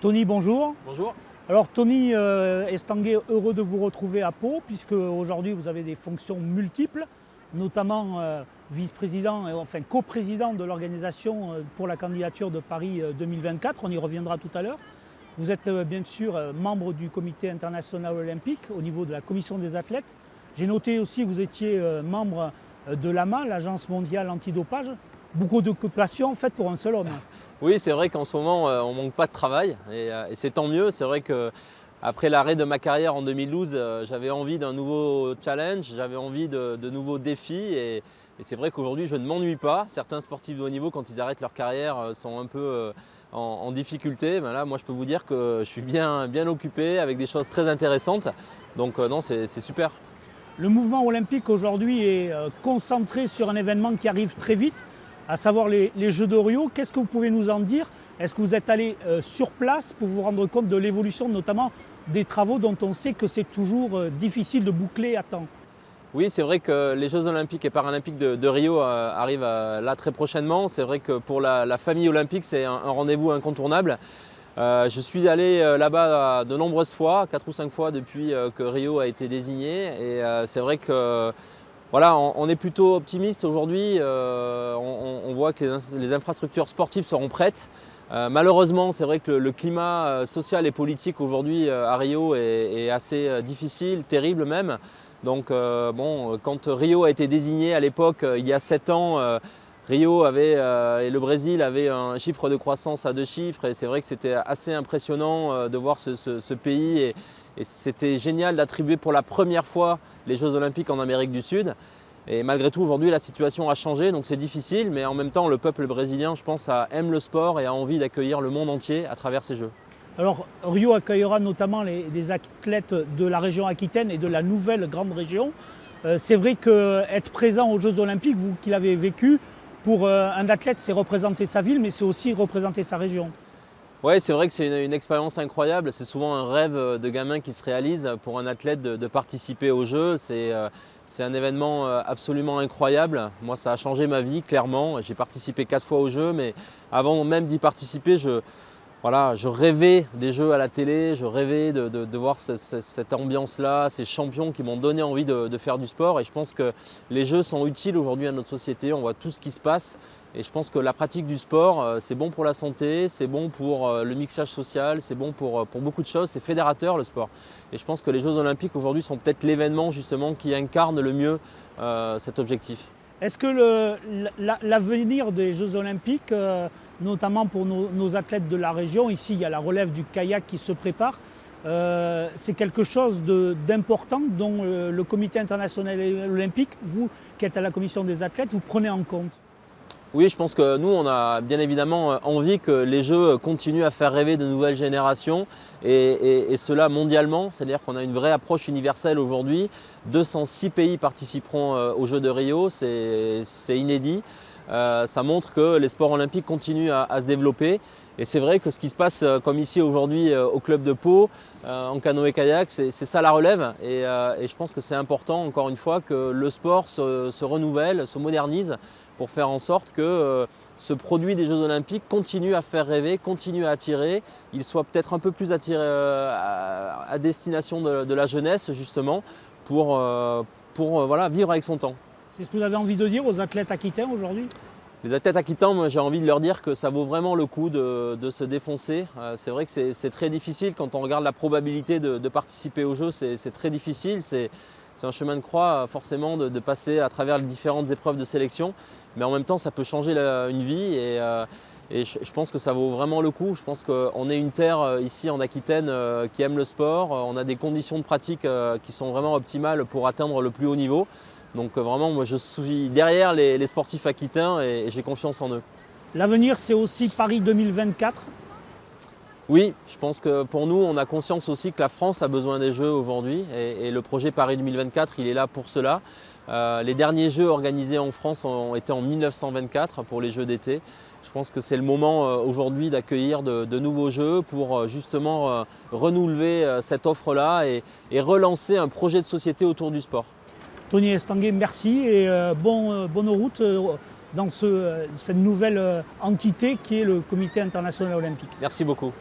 Tony, bonjour. Bonjour. Alors Tony Estanguet, heureux de vous retrouver à Pau, puisque aujourd'hui vous avez des fonctions multiples, notamment vice-président, enfin coprésident de l'organisation pour la candidature de Paris 2024, on y reviendra tout à l'heure. Vous êtes bien sûr membre du comité international olympique au niveau de la commission des athlètes. J'ai noté aussi que vous étiez membre de l'AMA, l'Agence mondiale antidopage. Beaucoup d'occupations faites pour un seul homme. Oui, c'est vrai qu'en ce moment, on ne manque pas de travail et c'est tant mieux. C'est vrai qu'après l'arrêt de ma carrière en 2012, j'avais envie d'un nouveau challenge, j'avais envie de nouveaux défis et c'est vrai qu'aujourd'hui, je ne m'ennuie pas. Certains sportifs de haut niveau, quand ils arrêtent leur carrière, sont un peu en difficulté. Ben là, moi, je peux vous dire que je suis bien occupé avec des choses très intéressantes. Donc non, c'est super. Le mouvement olympique aujourd'hui est concentré sur un événement qui arrive très vite, à savoir les Jeux de Rio. Qu'est-ce que vous pouvez nous en dire? Est-ce que vous êtes allé sur place pour vous rendre compte de l'évolution, notamment des travaux dont on sait que c'est toujours difficile de boucler à temps? Oui, c'est vrai que les Jeux olympiques et paralympiques de Rio arrivent là très prochainement. C'est vrai que pour la famille olympique, c'est un rendez-vous incontournable. Je suis allé là-bas de nombreuses fois, 4 ou 5 fois depuis que Rio a été désigné. Et c'est vrai que voilà, on est plutôt optimiste aujourd'hui. On voit que les infrastructures sportives seront prêtes. Malheureusement, c'est vrai que le climat social et politique aujourd'hui à Rio est assez difficile, terrible même. Donc bon, quand Rio a été désigné à l'époque, il y a 7 ans, Rio avait, et le Brésil avait un chiffre de croissance à 2 chiffres et c'est vrai que c'était assez impressionnant de voir ce pays et c'était génial d'attribuer pour la première fois les Jeux olympiques en Amérique du Sud. Et malgré tout, aujourd'hui, la situation a changé, donc c'est difficile, mais en même temps, le peuple brésilien, je pense, aime le sport et a envie d'accueillir le monde entier à travers ces Jeux. Alors Rio accueillera notamment les athlètes de la région Aquitaine et de la nouvelle grande région. C'est vrai qu'être présent aux Jeux olympiques, vous qui l'avez vécu, pour un athlète, c'est représenter sa ville, mais c'est aussi représenter sa région. Oui, c'est vrai que c'est une expérience incroyable. C'est souvent un rêve de gamin qui se réalise pour un athlète de participer aux Jeux. C'est un événement absolument incroyable. Moi, ça a changé ma vie, clairement. J'ai participé 4 fois aux Jeux, mais avant même d'y participer, je rêvais des Jeux à la télé, je rêvais de voir cette ambiance-là, ces champions qui m'ont donné envie de faire du sport. Et je pense que les Jeux sont utiles aujourd'hui à notre société, on voit tout ce qui se passe. Et je pense que la pratique du sport, c'est bon pour la santé, c'est bon pour le mixage social, c'est bon pour beaucoup de choses, c'est fédérateur le sport. Et je pense que les Jeux olympiques aujourd'hui sont peut-être l'événement justement qui incarne le mieux cet objectif. Est-ce que l'avenir des Jeux olympiques, notamment pour nos athlètes de la région, ici il y a la relève du kayak qui se prépare, c'est quelque chose d'important dont le comité international olympique, vous qui êtes à la commission des athlètes, vous prenez en compte? Oui, je pense que nous, on a bien évidemment envie que les Jeux continuent à faire rêver de nouvelles générations et cela mondialement, c'est-à-dire qu'on a une vraie approche universelle aujourd'hui. 206 pays participeront aux Jeux de Rio, c'est inédit. Ça montre que les sports olympiques continuent à se développer. Et c'est vrai que ce qui se passe comme ici aujourd'hui au club de Pau, en canoë-kayak, c'est ça la relève. Et je pense que c'est important, encore une fois, que le sport se renouvelle, se modernise pour faire en sorte que ce produit des Jeux olympiques continue à faire rêver, continue à attirer. Il soit peut-être un peu plus attiré à destination de la jeunesse, justement, pour voilà, vivre avec son temps. C'est ce que vous avez envie de dire aux athlètes aquitains aujourd'hui? Les athlètes aquitains, j'ai envie de leur dire que ça vaut vraiment le coup de se défoncer. C'est vrai que c'est très difficile quand on regarde la probabilité de participer aux Jeux, c'est très difficile. C'est un chemin de croix forcément de passer à travers les différentes épreuves de sélection. Mais en même temps, ça peut changer une vie et je pense que ça vaut vraiment le coup. Je pense qu'on est une terre ici en Aquitaine qui aime le sport. On a des conditions de pratique qui sont vraiment optimales pour atteindre le plus haut niveau. Donc vraiment, moi je suis derrière les sportifs aquitains et j'ai confiance en eux. L'avenir, c'est aussi Paris 2024. Oui, je pense que pour nous, on a conscience aussi que la France a besoin des Jeux aujourd'hui et le projet Paris 2024, il est là pour cela. Les derniers Jeux organisés en France ont été en 1924 pour les Jeux d'été. Je pense que c'est le moment aujourd'hui d'accueillir de nouveaux Jeux pour justement renouveler cette offre-là et relancer un projet de société autour du sport. Tony Estanguet, merci et bonne route dans cette nouvelle entité qui est le Comité international olympique. Merci beaucoup.